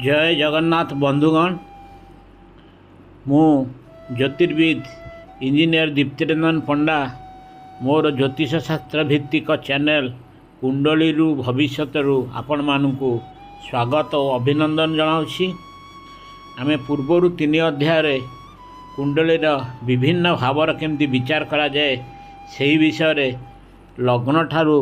जय जगन्नाथ बंधुगण मु ज्योतिर्विद इंजीनियर दीप्तिरंजन पंडा मोर ज्योतिष शास्त्र भित्तिक चैनल कुंडली भविष्यत आपण मानू स्वागत और अभिनंदन जनाऊँगी। आमे पूर्वर 3 अध्याय कुंडलीर विभिन्न भावर केमती विचार करा जाए सही विषय लग्न ठारू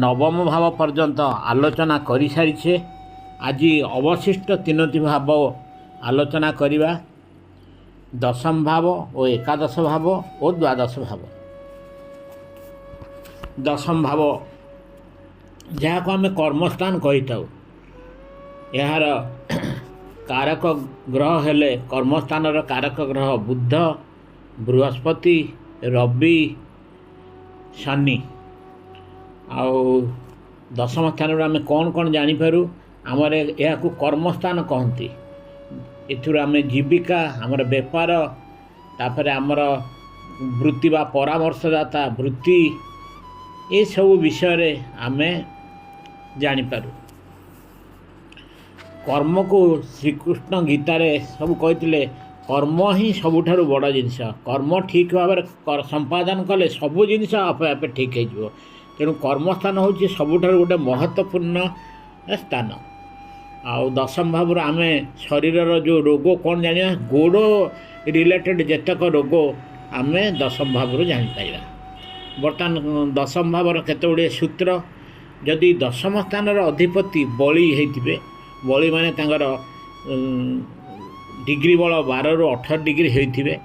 नवम भाव पर्यंत आलोचना कर सारी। आज अवशिष्ट 3टी भाव आलोचना करिबा, दशम भाव और एकादश भाव और द्वादश भाव। दशम भाव जहाँ को आम कर्मस्थान कही था, यार कारक ग्रह हेले कर्मस्थान कारक ग्रह बुध, बृहस्पति, रवि, शनि। आउ दशम स्थान आम कौन कौन जानीपारू आमर यह कर्मस्थान कहती। एथुर आम जीविका आमर बेपार तापर आमर वृत्ति बा परामर्शदाता वृत्ति ये सब विषय आम जानीपारू। कर्म को श्रीकृष्ण गीतार सब कहते कर्म ही सबुठारु बड़ जिनस। कर्म ठीक भाव संपादन कले सबू जिनस आपे आपे ठीक हो। तेणु कर्मस्थान हूँ सबुठारु गोटे महत्वपूर्ण स्थान। आउ दशम भाव आम शरीर जो रोग कौन जाना, गोड़ रिलेटेड जेतक रोग आम दशम भाव जापर। बर्तमान दशम भाव केते गुड़े सूत्र, जदि दशम स्थान अधिपति बली होते, बली माने तांगर डिग्री बल 12 ରୁ 18 डिग्री होते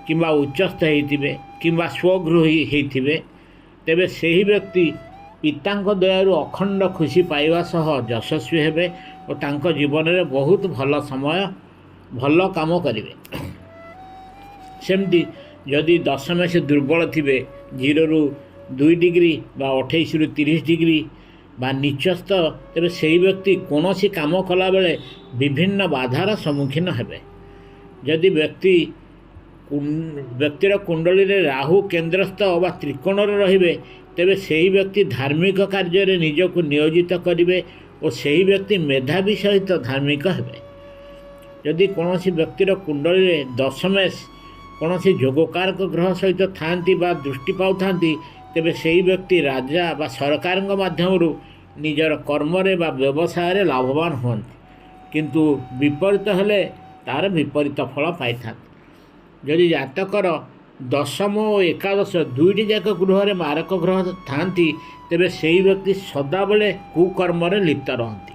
किंबा उच्चस्थ होते किंबा स्वगृह होते, तेबे सही व्यक्ति पितांक दयारु अखंड खुशी पाइबा सह यशस्वी हेबे और तांको जीवन में बहुत भल समय भल काम करेंगे। सेमती जदि दशम से दुर्बल थे 0 ରୁ 2 डिग्री बा 28 ରୁ 30 डिग्री बा नीचस्थ, तेरे सही व्यक्ति कौन सी काम कला बेले विभिन्न बाधार सम्मुखीन हेबे। जदि व्यक्तिर कुंडली रे राहु केन्द्रस्थ व त्रिकोण रे तेबे सही व्यक्ति धार्मिक कार्य निजक नियोजित करेंगे और सही व्यक्ति मेधावी सहित धार्मिक हेबे। जदि कौन सी व्यक्तिर कुंडली रे दशमेश कौन सी जोगकारक ग्रह सहित थांती बा दृष्टि पाउथांती, तेबे सही व्यक्ति राजा बा सरकार माध्यम निजर कर्म रे बा व्यवसाय लाभवान होती, किंतु विपरीत हेले तार विपरीत फल पाई था। जदि जातकर दशम और एकादश 2टी जाक गृह मारक ग्रह थांती, तेबे सही व्यक्ति सदाबले कुकर्म लिप्त रहती।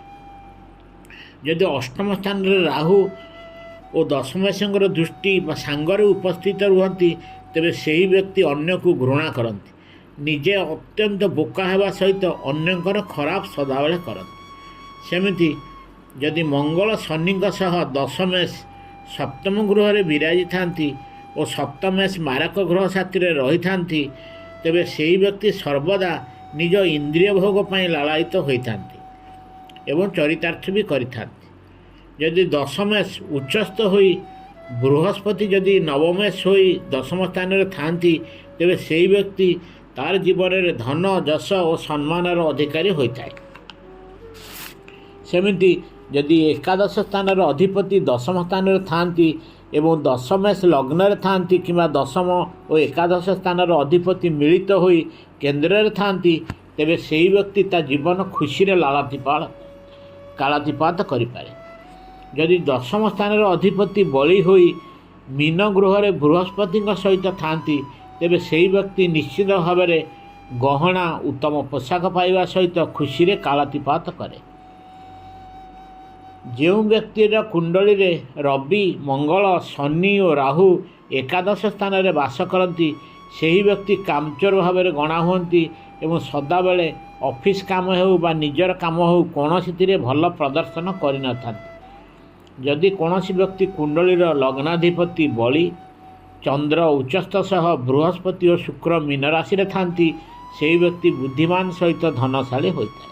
जदि अष्टम स्थान रे राहु और दशमेशंकर दृष्टि सांगरे उपस्थित रुहती, तेबे सही व्यक्ति अन्य को घृणा करती, निजे अत्यंत बोका हेबा सहित अन्यंकर खराब सदाबले करती। सेमिति जदि मंगल शनि सह दशमेश सप्तम गृह रे विराजी थांती और सप्तमेश मारक ग्रह साथी रही थांती, तेबे सही व्यक्ति सर्वदा निज इंद्रिय भोग पर लालायित होता एवं चरितार्थ भी करिथांती। जदि दशमेश उच्चस्थ होई बृहस्पति जदि नवमेश होई दशम स्थान रे थांती, तेबे सही व्यक्ति तार जीवन में धन यश और सम्मानर अधिकारी होता है। सेमिति जदि एकादश स्थान अधिपति दशम स्थान रे थांती एवं दशमेश लग्न रे थांती किंबा दशम और एकादश स्थान अधिपति मिलित होई केन्द्र रे थांती, तेबे सही व्यक्ति ता जीवन खुशी रे कालातिपात करिपारे। जदि दशम स्थान अधिपति बली होई मीन गृह रे बृहस्पति सहित थांती, तेबे सही व्यक्ति निश्चित भाव में गहना उत्तम पोशाक पाइबा सहित खुशी रे कालातिपात करे। जो व्यक्तिर कुंडली रे रवि मंगल शनि और राहु एकादश स्थान रे वास करती, सही व्यक्ति कामचोर भाव में गणा हुंती एवं सदाबले ऑफिस काम हो बा निजर काम हो कौन सी भल प्रदर्शन करन था। जदि कौन व्यक्ति कुंडली लग्नाधिपति बली चंद्र उच्चस्थ सह बृहस्पति और शुक्र मीन राशि रे थांती, सही व्यक्ति बुद्धिमान सहित धनशाली होता है।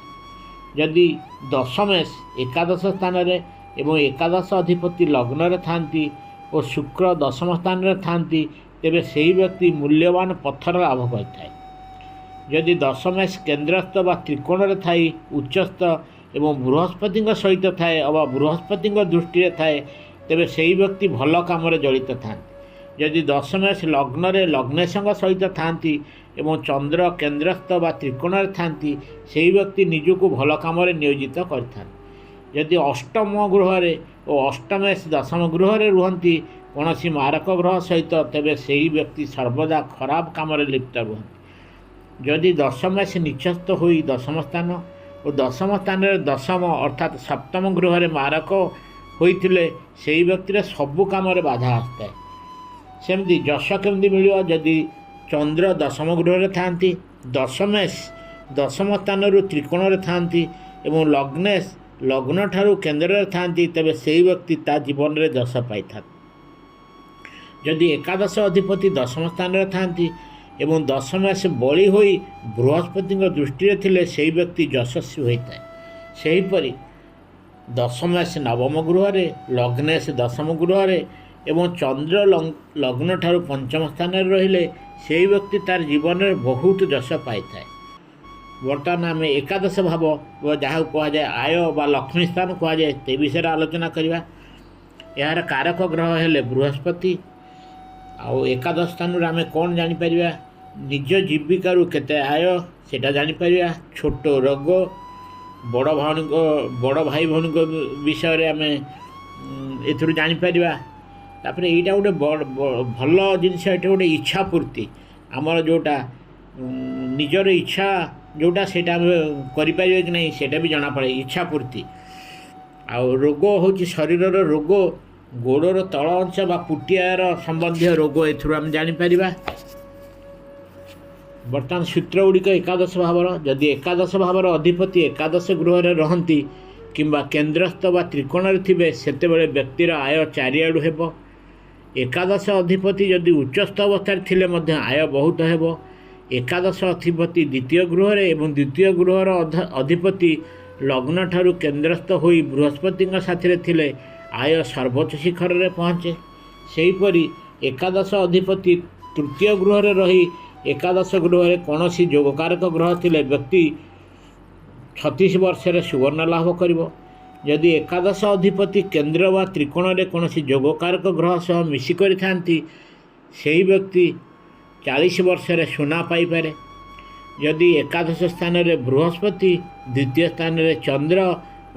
जदि दशमेश एकादश स्थान रे एवं एकादश अधिपति लग्न रे थांती और शुक्र दशम स्थान रे थांती, तेबे सही व्यक्ति मूल्यवान पत्थर लाभ करता है। जदि दशमेश केन्द्रस्थ बा त्रिकोण रे थाई उच्चस्थ ଏବଂ ବୃହସ୍ପତିଙ୍କ ସହିତ ଥାଏ ଅବା ବୃହସ୍ପତିଙ୍କ ଦୃଷ୍ଟିରେ ଥାଏ ତେବେ ସେହି ବ୍ୟକ୍ତି ଭଲ କାମରେ ଜଡ଼ିତ ଥାନ୍ତି। ଯଦି ଦଶମେଶ ଲଗ୍ନରେ ଲଗ୍ନେଶଙ୍କ ସହିତ ଥାନ୍ତି ଏବଂ ଚନ୍ଦ୍ର କେନ୍ଦ୍ରସ୍ଥ ବା ତ୍ରିକୋଣରେ ଥାନ୍ତି ସେହି ବ୍ୟକ୍ତି ନିଜକୁ ଭଲ କାମରେ ନିୟୋଜିତ କରିଥାନ୍ତି। ଯଦି ଅଷ୍ଟମ ଗୃହରେ ଓ ଅଷ୍ଟମେଶ ଦଶମ ଗୃହରେ ରୁହନ୍ତି କୌଣସି ମାରକ ଗ୍ରହ ସହିତ ତେବେ ସେହି ବ୍ୟକ୍ତି ସର୍ବଦା ଖରାପ କାମରେ ଲିପ୍ତ ରୁହନ୍ତି। ଯଦି ଦଶମେଶ ନିଚସ୍ତ ହୋଇ ଦଶମ ସ୍ଥାନ ଓ ଦଶମ ସ୍ଥାନରେ ଦଶମ ଅର୍ଥାତ୍ ସପ୍ତମ ଗୃହରେ ମାରକ ହୋଇଥିଲେ ସେହି ବ୍ୟକ୍ତିର ସବୁ କାମରେ ବାଧା ଆସିଥାଏ। ସେମିତି ଯଶ କେମିତି ମିଳିବ? ଯଦି ଚନ୍ଦ୍ର ଦଶମ ଗୃହରେ ଥାନ୍ତି, ଦଶମେଶ ଦଶମ ସ୍ଥାନରୁ ତ୍ରିକୋଣରେ ଥାନ୍ତି ଏବଂ ଲଗ୍ନେଶ ଲଗ୍ନଠାରୁ କେନ୍ଦ୍ରରେ ଥାନ୍ତି ତେବେ ସେହି ବ୍ୟକ୍ତି ତା ଜୀବନରେ ଯଶ ପାଇଥାନ୍ତି। ଯଦି ଏକାଦଶ ଅଧିପତି ଦଶମ ସ୍ଥାନରେ ଥାନ୍ତି ଏବଂ ଦଶମେଶ ବଳି ହୋଇ ବୃହସ୍ପତିଙ୍କ ଦୃଷ୍ଟିରେ ଥିଲେ ସେହି ବ୍ୟକ୍ତି ଯଶସ୍ୱୀ ହୋଇଥାଏ। ସେହିପରି ଦଶମେଶ ନବମ ଗୃହରେ, ଲଗ୍ନେଶ ଦଶମ ଗୃହରେ ଏବଂ ଚନ୍ଦ୍ର ଲଗ୍ନଠାରୁ ପଞ୍ଚମ ସ୍ଥାନରେ ରହିଲେ ସେହି ବ୍ୟକ୍ତି ତାର ଜୀବନରେ ବହୁତ ଯଶ ପାଇଥାଏ। ବର୍ତ୍ତମାନ ଆମେ ଏକାଦଶ ଭାବ ଯାହାକୁ କୁହାଯାଏ ଆୟ ବା ଲକ୍ଷ୍ମୀ ସ୍ଥାନ କୁହାଯାଏ ସେ ବିଷୟରେ ଆଲୋଚନା କରିବା। ଏହାର କାରକ ଗ୍ରହ ହେଲେ ବୃହସ୍ପତି। ଆଉ ଏକାଦଶ ସ୍ଥାନରୁ ଆମେ କ'ଣ ଜାଣିପାରିବା? ନିଜ ଜୀବିକାରୁ କେତେ ଆୟ ସେଇଟା ଜାଣିପାରିବା। ଛୋଟ ରୋଗ, ବଡ଼ ଭାଇ ଭଉଣୀଙ୍କ ବିଷୟରେ ଆମେ ଏଥିରୁ ଜାଣିପାରିବା। ତାପରେ ଏଇଟା ଗୋଟେ ଭଲ ଜିନିଷ, ଏଇଟା ଗୋଟେ ଇଚ୍ଛା ପୂର୍ତ୍ତି। ଆମର ଯେଉଁଟା ନିଜର ଇଚ୍ଛା ଯେଉଁଟା ସେଇଟା ଆମେ କରିପାରିବେ କି ନାହିଁ ସେଇଟା ବି ଜଣାପଡ଼େ, ଇଚ୍ଛା ପୂର୍ତ୍ତି। ଆଉ ରୋଗ ହେଉଛି ଶରୀରର ରୋଗ, ଗୋଡ଼ର ତଳ ଅଂଶ ବା ପୁଟିଆର ସମ୍ବନ୍ଧୀୟ ରୋଗ ଏଥିରୁ ଆମେ ଜାଣିପାରିବା। ବର୍ତ୍ତମାନ ସୂତ୍ର ଗୁଡ଼ିକ ଏକାଦଶ ଭାବର। ଯଦି ଏକାଦଶ ଭାବର ଅଧିପତି ଏକାଦଶ ଗୃହରେ ରହନ୍ତି କିମ୍ବା କେନ୍ଦ୍ରସ୍ଥ ବା ତ୍ରିକୋଣରେ ଥିବେ ସେତେବେଳେ ବ୍ୟକ୍ତିର ଆୟ ଚାରିଆଡ଼ୁ ହେବ। ଏକାଦଶ ଅଧିପତି ଯଦି ଉଚ୍ଚସ୍ଥ ଅବସ୍ଥାରେ ଥିଲେ ମଧ୍ୟ ଆୟ ବହୁତ ହେବ। ଏକାଦଶ ଅଧିପତି ଦ୍ୱିତୀୟ ଗୃହରେ ଏବଂ ଦ୍ୱିତୀୟ ଗୃହର ଅଧିପତି ଲଗ୍ନଠାରୁ କେନ୍ଦ୍ରସ୍ଥ ହୋଇ ବୃହସ୍ପତିଙ୍କ ସାଥିରେ ଥିଲେ ଆୟ ସର୍ବୋଚ୍ଚ ଶିଖରରେ ପହଞ୍ଚେ। ସେହିପରି ଏକାଦଶ ଅଧିପତି ତୃତୀୟ ଗୃହରେ ରହି ଏକାଦଶ ଗୃହରେ କୌଣସି ଯୋଗକାରକ ଗ୍ରହ ଥିଲେ ବ୍ୟକ୍ତି 36 ବର୍ଷରେ ସୁବର୍ଣ୍ଣ ଲାଭ କରିବ। ଯଦି ଏକାଦଶ ଅଧିପତି କେନ୍ଦ୍ର ବା ତ୍ରିକୋଣରେ କୌଣସି ଯୋଗକାରକ ଗ୍ରହ ସହ ମିଶି କରିଥାନ୍ତି ସେହି ବ୍ୟକ୍ତି 40 ବର୍ଷରେ ସୁନା ପାଇପାରେ। ଯଦି ଏକାଦଶ ସ୍ଥାନରେ ବୃହସ୍ପତି, ଦ୍ୱିତୀୟ ସ୍ଥାନରେ ଚନ୍ଦ୍ର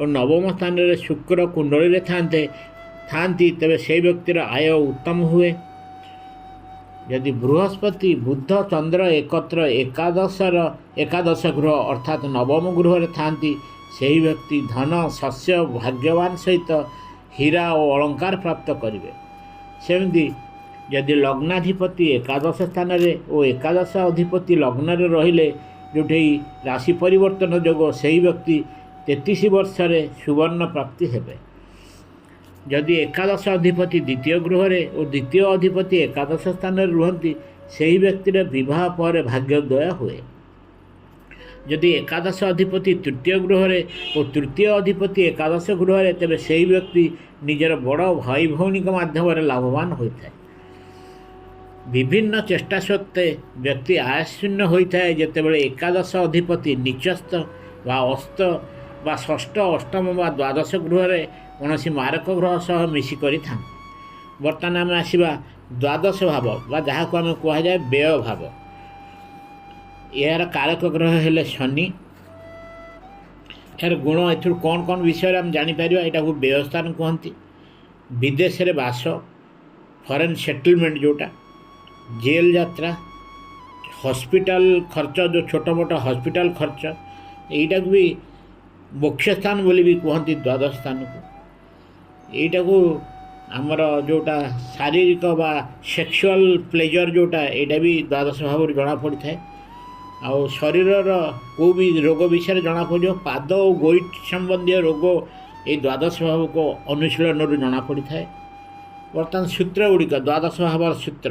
ଓ ନବମ ସ୍ଥାନରେ ଶୁକ୍ର କୁଣ୍ଡଳୀରେ ଥାନ୍ତି ତେବେ ସେହି ବ୍ୟକ୍ତିର ଆୟ ଉତ୍ତମ ହୁଏ। ଯଦି ବୃହସ୍ପତି, ବୁଧ, ଚନ୍ଦ୍ର ଏକତ୍ର ଏକାଦଶ ଗୃହ ଅର୍ଥାତ୍ ନବମ ଗୃହରେ ଥାନ୍ତି ସେହି ବ୍ୟକ୍ତି ଧନ, ଶସ୍ୟ, ଭାଗ୍ୟବାନ ସହିତ ହୀରା ଓ ଅଳଙ୍କାର ପ୍ରାପ୍ତ କରିବେ। ସେମିତି ଯଦି ଲଗ୍ନାଧିପତି ଏକାଦଶ ସ୍ଥାନରେ ଓ ଏକାଦଶ ଅଧିପତି ଲଗ୍ନରେ ରହିଲେ ଯେଉଁଠି ରାଶି ପରିବର୍ତ୍ତନ ଯୋଗ ସେହି ବ୍ୟକ୍ତି 33 ବର୍ଷରେ ସୁବର୍ଣ୍ଣ ପ୍ରାପ୍ତି ହେବେ। ଯଦି ଏକାଦଶ ଅଧିପତି ଦ୍ୱିତୀୟ ଗୃହରେ ଓ ଦ୍ୱିତୀୟ ଅଧିପତି ଏକାଦଶ ସ୍ଥାନରେ ରୁହନ୍ତି ସେହି ବ୍ୟକ୍ତିର ବିବାହ ପରେ ଭାଗ୍ୟୋଦୟ ହୁଏ। ଯଦି ଏକାଦଶ ଅଧିପତି ତୃତୀୟ ଗୃହରେ ଓ ତୃତୀୟ ଅଧିପତି ଏକାଦଶ ଗୃହରେ ତେବେ ସେହି ବ୍ୟକ୍ତି ନିଜର ବଡ଼ ଭାଇ ଭଉଣୀଙ୍କ ମାଧ୍ୟମରେ ଲାଭବାନ ହୋଇଥାଏ। ବିଭିନ୍ନ ଚେଷ୍ଟା ସତ୍ତ୍ୱେ ବ୍ୟକ୍ତି ଆୟଶୂନ୍ୟ ହୋଇଥାଏ ଯେତେବେଳେ ଏକାଦଶ ଅଧିପତି ନିଚସ୍ଥ ବା ଅସ୍ତ ବା ଷଷ୍ଠ, ଅଷ୍ଟମ ବା ଦ୍ୱାଦଶ ଗୃହରେ କୌଣସି ମାରକ ଗ୍ରହ ସହ ମିଶି କରିଥାନ୍ତି। ବର୍ତ୍ତମାନ ଆମେ ଆସିବା ଦ୍ୱାଦଶ ଭାବ ବା ଯାହାକୁ ଆମେ କୁହାଯାଏ ବ୍ୟୟ ଭାବ। ଏହାର କାରକ ଗ୍ରହ ହେଲେ ଶନି। ଏହାର ଗୁଣ ଏଥିରୁ କ'ଣ କ'ଣ ବିଷୟରେ ଆମେ ଜାଣିପାରିବା? ଏଇଟାକୁ ବ୍ୟୟ ସ୍ଥାନ କୁହନ୍ତି। ବିଦେଶରେ ବାସ, ଫରେନ୍ ସେଟଲମେଣ୍ଟ ଯେଉଁଟା, ଜେଲ୍ ଯାତ୍ରା, ହସ୍ପିଟାଲ ଖର୍ଚ୍ଚ, ଯେଉଁ ଛୋଟ ମୋଟ ହସ୍ପିଟାଲ ଖର୍ଚ୍ଚ, ଏଇଟାକୁ ବି ମୁଖ୍ୟ ସ୍ଥାନ ବୋଲି ବି କୁହନ୍ତି ଦ୍ୱାଦଶ ସ୍ଥାନକୁ। ଏଇଟାକୁ ଆମର ଯେଉଁଟା ଶାରୀରିକ ବା ସେକ୍ସୁଆଲ୍ ପ୍ଲେଜର୍ ଯେଉଁଟା ଏଇଟା ବି ଦ୍ୱାଦଶ ଭାବରୁ ଜଣାପଡ଼ିଥାଏ। ଆଉ ଶରୀରର କେଉଁ ବି ରୋଗ ବିଷୟରେ ଜଣାପଡ଼ିବ, ପାଦ ଓ ଗୋଇଠ ସମ୍ବନ୍ଧୀୟ ରୋଗ ଏଇ ଦ୍ୱାଦଶ ଭାବକୁ ଅନୁଶୀଳନରୁ ଜଣାପଡ଼ିଥାଏ। ବର୍ତ୍ତମାନ ସୂତ୍ର ଗୁଡ଼ିକ, ଦ୍ୱାଦଶ ଭାବର ସୂତ୍ର।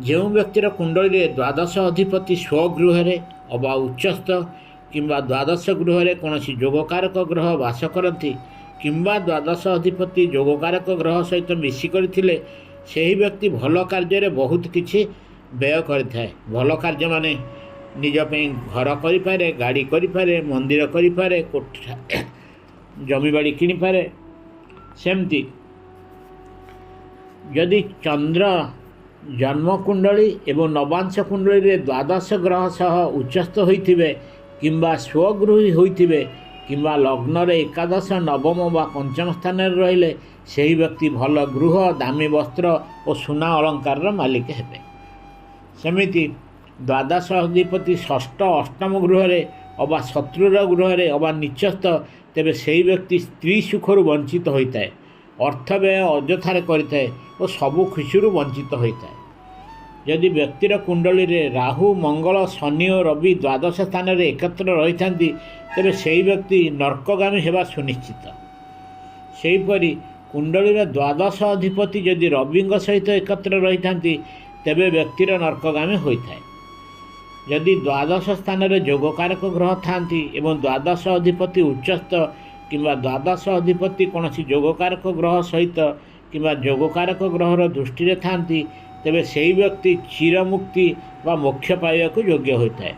ଯେଉଁ ବ୍ୟକ୍ତିର କୁଣ୍ଡଳୀରେ ଦ୍ୱାଦଶ ଅଧିପତି ସ୍ୱଗୃହରେ ଅବା ଉଚ୍ଚସ୍ଥ କିମ୍ବା ଦ୍ୱାଦଶ ଗୃହରେ କୌଣସି ଯୋଗକାରକ ଗ୍ରହ ବାସ କରନ୍ତି କିମ୍ବା ଦ୍ୱାଦଶ ଅଧିପତି ଯୋଗକାରକ ଗ୍ରହ ସହିତ ମିଶି କରିଥିଲେ ସେହି ବ୍ୟକ୍ତି ଭଲ କାର୍ଯ୍ୟରେ ବହୁତ କିଛି ବ୍ୟୟ କରିଥାଏ। ଭଲ କାର୍ଯ୍ୟ ମାନେ निज पे घर करिपारे, गाड़ी करिपारे, मंदिर करिपारे, कोठा जमी बाड़ी किनी पारे। सेमती यदि चंद्र जन्मकुंडली एवं नवांश कुंडली रे द्वादश ग्रह सह उच्चस्थ होइथिबे किंबा स्वगृही होइथिबे किंबा लग्न रे एकादश नवम व पंचम स्थान रे रहिले सेही व्यक्ति भल गृह, दामी वस्त्र और सुना अलंकार मालिक हेबे। सेमिति द्वादश अधिपति षष्ठ अष्टम गृह रे अबा शत्रुर गृह रे अबा निचस्थ तेबे सेही व्यक्ति स्त्री सुखरु वंचित होता है, अर्थ व्यय अजथार करिथाए और सबु खुशीरु वंचित होता है। यदि व्यक्तिर कुंडली रे राहु, मंगल, शनि और रवि द्वादश स्थान रे एकत्र रही थांती तेबे सेही व्यक्ति नरकगामी हेबा सुनिश्चित। सेहीपरि कुंडली रे द्वादश अधिपति यदि रविंग सहित एकत्र रही थांती तेबे व्यक्तिर नरकगामी होता है। यदि द्वादश स्थान रे जोगकारक ग्रह थांती एवं द्वादश अधिपति उच्चस्थ किंबा द्वादश अधिपति कौन जोगकारक ग्रह सहित किंबा जोगकारक ग्रहर दृष्टि रे थांती तेबे सेही व्यक्ति चिरमुक्ति व मोक्ष पाइबाकु योग्य होता है।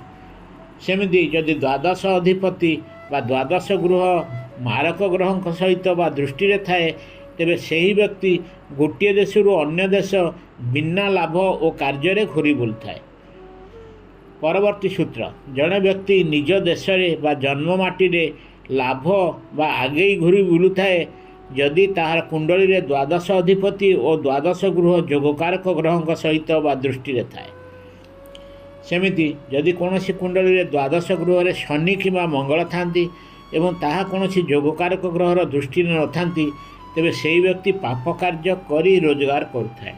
सेमिति यदि द्वादश अधिपति व द्वादश गृह मारक ग्रह सहित व दृष्टि रे थाए तेबे सेही व्यक्ति गोटे देशरू अन्य देश बिना लाभ और कार्य घूरी बुलुए। परवर्ती सूत्र जड़े व्यक्ति निज देश व जन्ममाटी रे लाभ व आगे घूरी बुलुए जदि ताहार कुंडली रे द्वादश अधिपति और द्वादश गृह जोगकारक ग्रह सहित व दृष्टि रे थाए। सेमिति यदि कौनसी कुंडली रे द्वादश गृह रे शनि किंबा मंगल थांती एवं ताहा कौनसी जोगकारक ग्रहर दृष्टि न थांती तेबे सेही व्यक्ति पाप कार्य करी रोजगार करुथाए।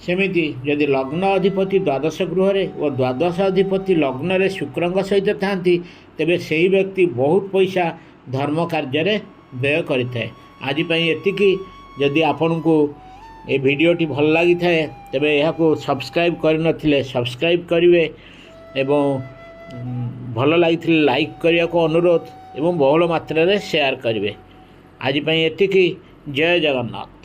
सेमिति यदि लग्न अधिपति द्वादश गृह रे और द्वादश अधिपति लग्न रे शुक्रंग सहित थांती तेबे सेही व्यक्ति बहुत पैसा धर्म कार्य रे व्यय करिथाए। आज पई एतिकी। यदि आपन को ए वीडियोटी भल लगी थाए तेबे यह को सब्सक्राइब करि नथिले सब्सक्राइब करिवे एवं भल लगी लाइक करिया को अनुरोध एवं बहुल मात्रा रे शेयर करिवे। आज पई एतिकी। जय जगन्नाथ।